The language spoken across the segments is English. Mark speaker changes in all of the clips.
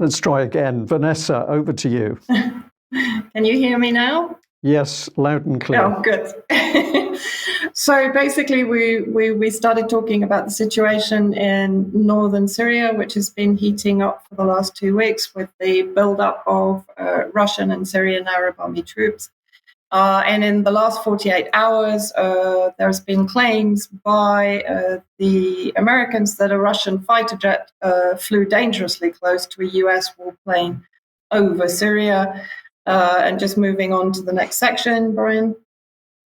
Speaker 1: Let's try again. Vanessa, over to you.
Speaker 2: Can you hear me now?
Speaker 1: Yes, loud and clear.
Speaker 2: Oh, good. So basically, we started talking about the situation in Northern Syria, which has been heating up for the last 2 weeks with the buildup of Russian and Syrian Arab army troops. And in the last 48 hours, there's been claims by the Americans that a Russian fighter jet flew dangerously close to a US warplane over Syria. And just moving on to the next section, Brian.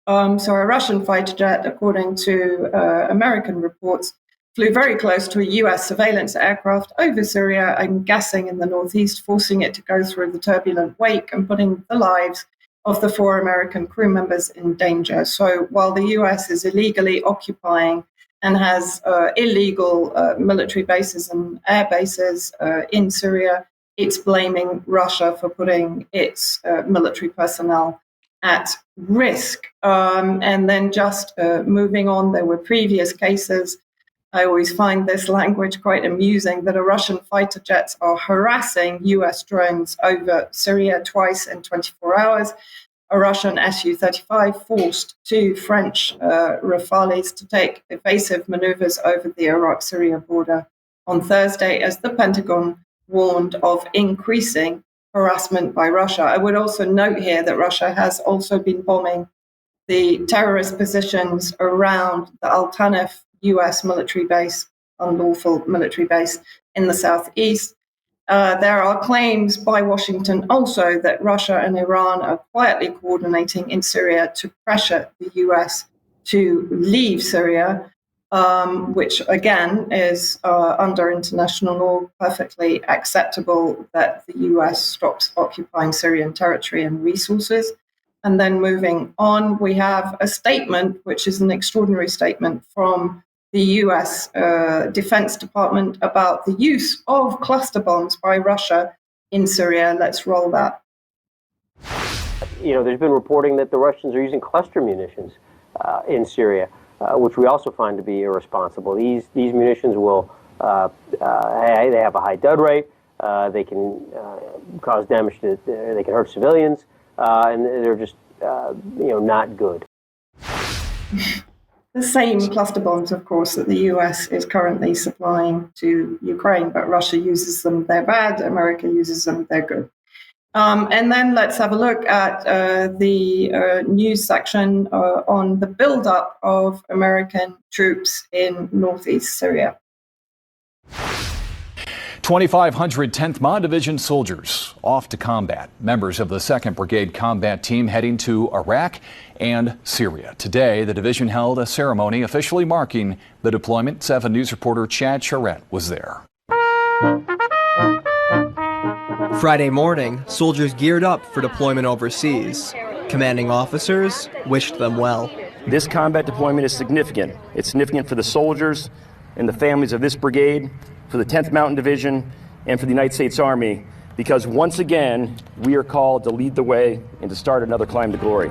Speaker 2: So a Russian fighter jet, according to American reports, flew very close to a US surveillance aircraft over Syria and gassing in the northeast, forcing it to go through the turbulent wake and putting the lives of the 4 American crew members in danger. So while the US is illegally occupying and has illegal military bases and air bases in Syria, it's blaming Russia for putting its military personnel at risk. And then just moving on, there were previous cases. I always find this language quite amusing, that a Russian fighter jets are harassing US drones over Syria twice in 24 hours. A Russian Su-35 forced 2 French Rafales to take evasive maneuvers over the Iraq-Syria border on Thursday, as the Pentagon warned of increasing harassment by Russia. I would also note here that Russia has also been bombing the terrorist positions around the Al-Tanif US military base, unlawful military base in the southeast. There are claims by Washington also that Russia and Iran are quietly coordinating in Syria to pressure the US to leave Syria, which again is under international law perfectly acceptable, that the US stops occupying Syrian territory and resources. And then moving on, we have a statement, which is an extraordinary statement from the US Defense Department about the use of cluster bombs by Russia in Syria. Let's roll that.
Speaker 3: There's been reporting that the Russians are using cluster munitions in Syria, which we also find to be irresponsible. These munitions will, they have a high dud rate, they can cause damage to, they can hurt civilians, and they're just, not good.
Speaker 2: The same cluster bombs, of course, that the US is currently supplying to Ukraine, but Russia uses them, they're bad. America uses them, they're good. And then let's have a look at the news section on the buildup of American troops in northeast Syria.
Speaker 4: 2,500 10th Mod Division soldiers off to combat. Members of the 2nd Brigade combat team heading to Iraq and Syria. Today, the division held a ceremony officially marking the deployment. 7 News reporter Chad Charette was there.
Speaker 5: Friday morning, soldiers geared up for deployment overseas. Commanding officers wished them well.
Speaker 6: This combat deployment is significant. It's significant for the soldiers and the families of this brigade, for the 10th Mountain Division, and for the United States Army, because once again, we are called to lead the way and to start another climb to glory.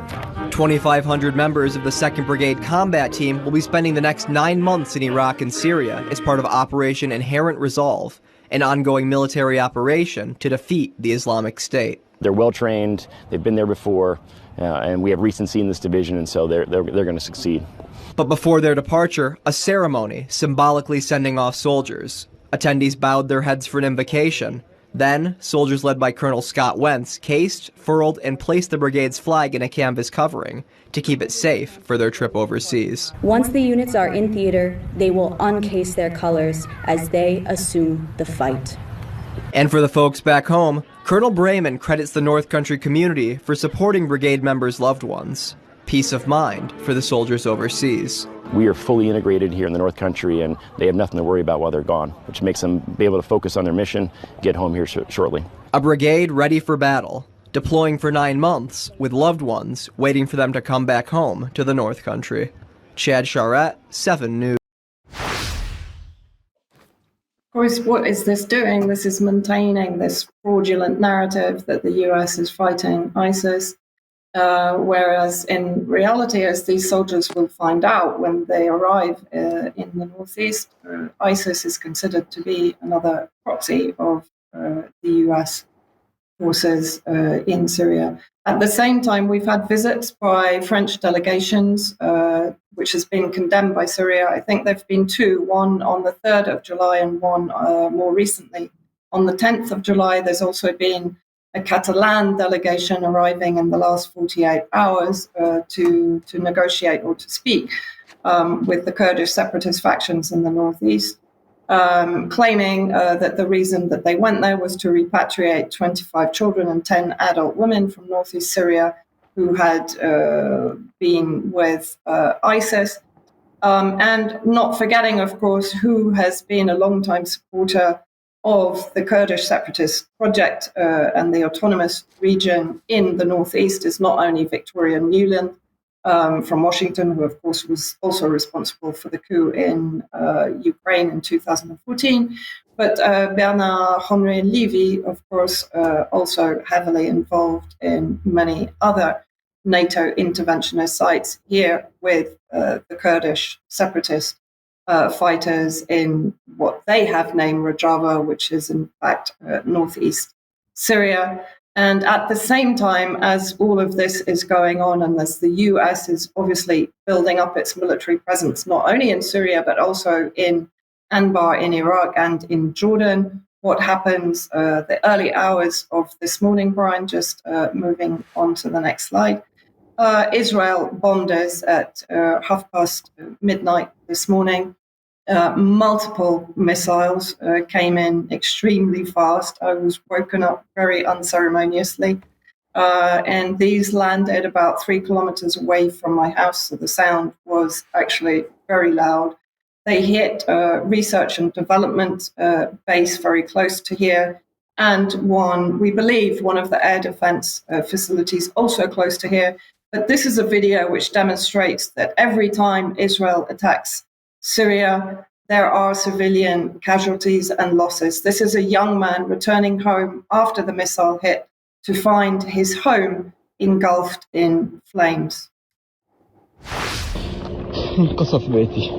Speaker 5: 2,500 members of the 2nd Brigade combat team will be spending the next 9 months in Iraq and Syria as part of Operation Inherent Resolve, an ongoing military operation to defeat the Islamic State.
Speaker 6: They're well trained, they've been there before, and we have recency in this division, and so they're going to succeed.
Speaker 5: But before their departure, a ceremony symbolically sending off soldiers. Attendees bowed their heads for an invocation. Then, soldiers led by Colonel Scott Wentz cased, furled, and placed the brigade's flag in a canvas covering to keep it safe for their trip overseas.
Speaker 7: Once the units are in theater, they will uncase their colors as they assume the fight.
Speaker 5: And for the folks back home, Colonel Brayman credits the North Country community for supporting brigade members' loved ones. Peace of mind for the soldiers overseas.
Speaker 6: We are fully integrated here in the North Country, and they have nothing to worry about while they're gone, which makes them be able to focus on their mission, get home here shortly.
Speaker 5: A brigade ready for battle, deploying for 9 months, with loved ones waiting for them to come back home to the North Country. Chad Charette, 7 News.
Speaker 2: Of course, what is this doing? This is maintaining this fraudulent narrative that the US is fighting ISIS. Whereas in reality, as these soldiers will find out when they arrive in the northeast, ISIS is considered to be another proxy of the US forces in Syria. At the same time, we've had visits by French delegations, which has been condemned by Syria. I think there have been two, one on the 3rd of July and one more recently. On the 10th of July, there's also been a Catalan delegation arriving in the last 48 hours to negotiate or to speak with the Kurdish separatist factions in the northeast. Claiming that the reason that they went there was to repatriate 25 children and 10 adult women from northeast Syria who had been with ISIS. And not forgetting, of course, who has been a long-time supporter of the Kurdish separatist project and the autonomous region in the northeast is not only Victoria Nuland, from Washington, who, of course, was also responsible for the coup in Ukraine in 2014. But Bernard-Henri Lévy, of course, also heavily involved in many other NATO interventionist sites here with the Kurdish separatist fighters in what they have named Rojava, which is, in fact, northeast Syria. And at the same time as all of this is going on, and as the US is obviously building up its military presence, not only in Syria, but also in Anbar in Iraq and in Jordan, what happens the early hours of this morning, Brian, just moving on to the next slide. Israel bombed us at midnight this morning. Multiple missiles came in extremely fast. I was woken up very unceremoniously. And these landed about 3 kilometers away from my house, so the sound was actually very loud. They hit research and development base very close to here, and we believe, one of the air defense facilities also close to here. But this is a video which demonstrates that every time Israel attacks Syria, there are civilian casualties and losses. This is a young man returning home after the missile hit to find his home engulfed in flames.
Speaker 8: قصف بيتي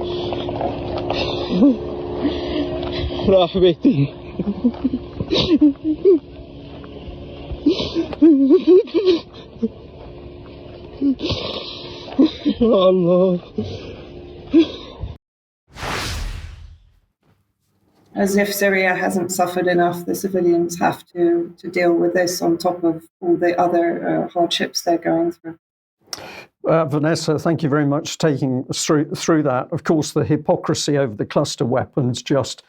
Speaker 8: راح بيتي يا الله.
Speaker 2: As if Syria hasn't suffered enough, the civilians have to deal with this on top of all the other hardships they're going through.
Speaker 1: Vanessa, thank you very much for taking us through that. Of course, the hypocrisy over the cluster weapons, just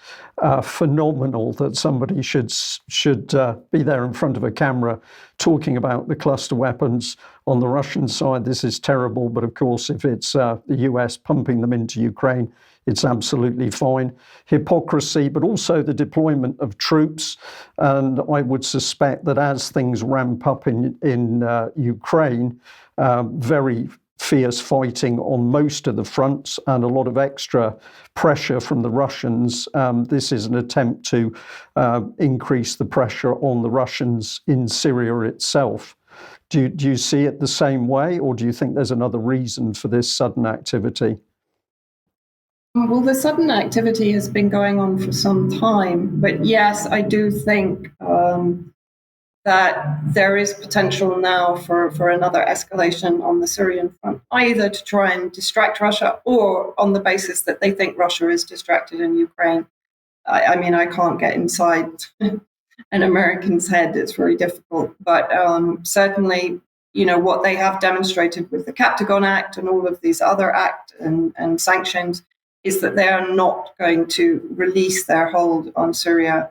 Speaker 1: phenomenal that somebody should be there in front of a camera talking about the cluster weapons. On the Russian side, this is terrible, but of course, if it's the US pumping them into Ukraine, it's absolutely fine. Hypocrisy, but also the deployment of troops. And I would suspect that as things ramp up in Ukraine, very fierce fighting on most of the fronts and a lot of extra pressure from the Russians. This is an attempt to increase the pressure on the Russians in Syria itself. Do you see it the same way, or do you think there's another reason for this sudden activity?
Speaker 2: Well, the sudden activity has been going on for some time, but yes, I do think that there is potential now for another escalation on the Syrian front, either to try and distract Russia or on the basis that they think Russia is distracted in Ukraine. I mean, I can't get inside an American's head. It's very difficult. But certainly, you know, what they have demonstrated with the Captagon Act and all of these other acts and sanctions is that they are not going to release their hold on Syria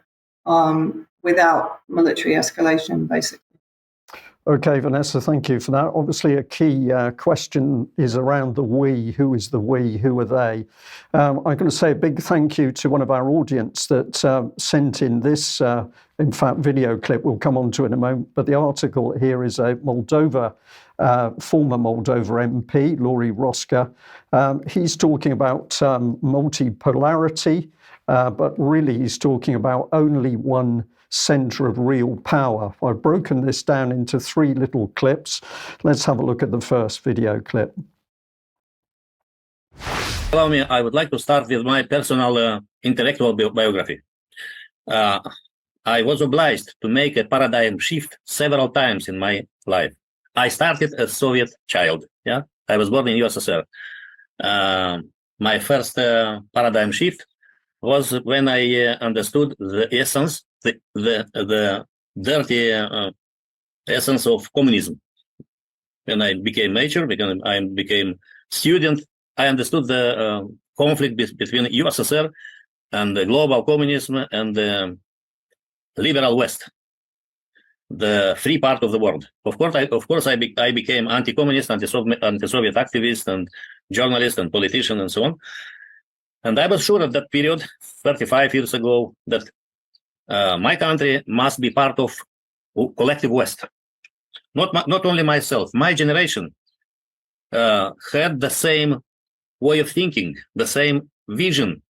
Speaker 2: without military escalation, basically.
Speaker 1: Okay, Vanessa, thank you for that. Obviously, a key question is around the we. Who is the we? Who are they? I'm going to say a big thank you to one of our audience that sent in this, in fact, video clip we'll come on to in a moment. But the article here is a Moldova, former Moldova MP, Roşca. He's talking about multipolarity, but really he's talking about only one center of real power. I've broken this down into 3 little clips. Let's have a look at the first video clip.
Speaker 9: Allow me, I would like to start with my personal intellectual biography. I was obliged to make a paradigm shift several times in my life. I started as Soviet child. Yeah, I was born in USSR. My first paradigm shift was when I understood the essence, the dirty essence of communism. When I became mature, because I became student, I understood the conflict between USSR and the global communism and the liberal West, the free part of the world. Of course, I became anti-communist, anti-Soviet activist and journalist and politician and so on. And I was sure at that period, 35 years ago, that my country must be part of collective West. Not only myself, my generation had the same way of thinking, the same vision.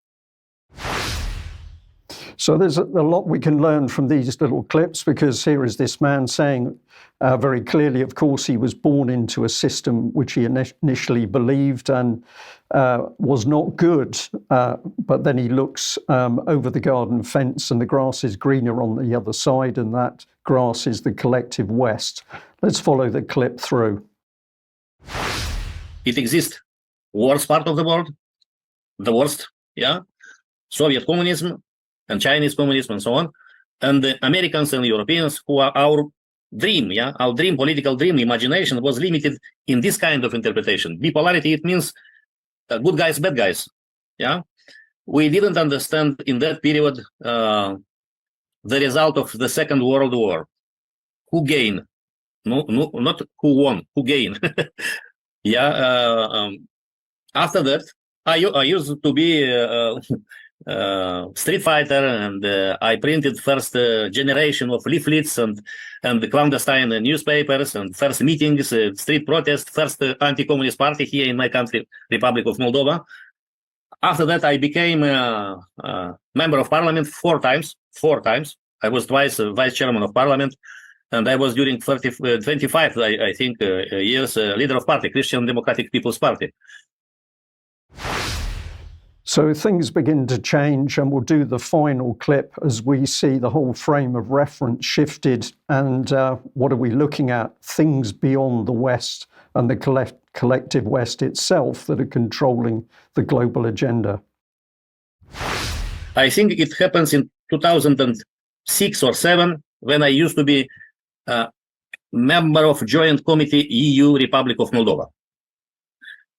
Speaker 1: So there's a lot we can learn from these little clips, because here is this man saying very clearly, of course, he was born into a system which he initially believed and was not good. But then he looks over the garden fence and the grass is greener on the other side, and that grass is the collective West. Let's follow the clip through.
Speaker 9: It exists. Worst part of the world, the worst, yeah, Soviet communism and Chinese communism and so on, and the Americans and Europeans, who are our dream, yeah, our dream, political dream, imagination was limited in this kind of interpretation. Bipolarity, it means good guys, bad guys, yeah. We didn't understand in that period the result of the Second World War. Who gained? No, not who won, who gained. Yeah. After that, I used to be street fighter, and I printed first generation of leaflets and the clandestine newspapers and first meetings, street protests, first anti-communist party here in my country, Republic of Moldova. After that, I became a member of parliament four times. I was twice vice chairman of parliament, and I was during 25, I think, years leader of party, Christian Democratic People's Party.
Speaker 1: So things begin to change, and we'll do the final clip as we see the whole frame of reference shifted. And what are we looking at? Things beyond the West and the collective West itself that are controlling the global agenda.
Speaker 9: I think it happens in 2006 or 7, when I used to be a member of Joint Committee EU Republic of Moldova.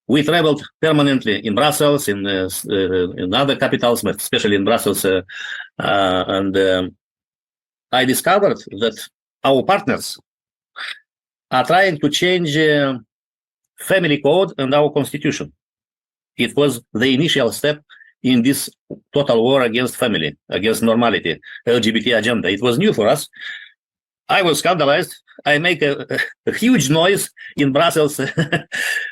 Speaker 9: We traveled permanently in Brussels, in other capitals, but especially in Brussels. And I discovered that our partners are trying to change family code and our constitution. It was the initial step in this total war against family, against normality, LGBT agenda. It was new for us. I was scandalized. I make a huge noise in Brussels.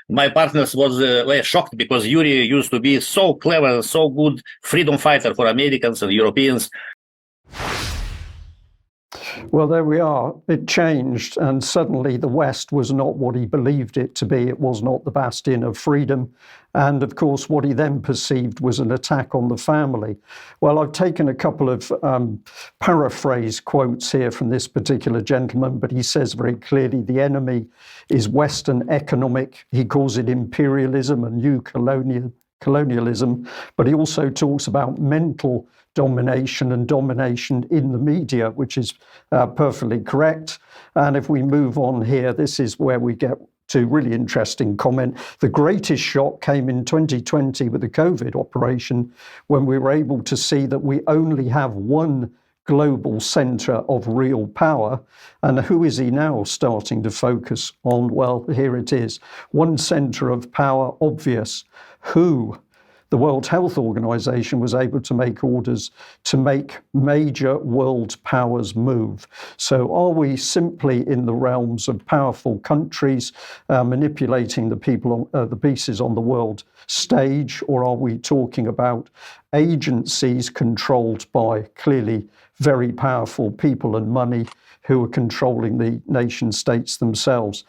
Speaker 9: My partners were shocked, because Iurie used to be so clever, so good freedom fighter for Americans and Europeans.
Speaker 1: Well, there we are. It changed, and suddenly the West was not what he believed it to be. It was not the bastion of freedom. And of course, what he then perceived was an attack on the family. Well, I've taken a couple of paraphrase quotes here from this particular gentleman, but he says very clearly the enemy is Western economic. He calls it imperialism and new colonialism, but he also talks about mental domination and domination in the media, which is perfectly correct. And if we move on here, this is where we get to really interesting comment. The greatest shock came in 2020 with the COVID operation, when we were able to see that we only have one global centre of real power. And who is he now starting to focus on? Well, here it is. One centre of power, obvious. Who? The World Health Organization was able to make orders to make major world powers move. So are we simply in the realms of powerful countries manipulating the people, the pieces on the world stage, or are we talking about agencies controlled by clearly very powerful people and money who are controlling the nation states themselves?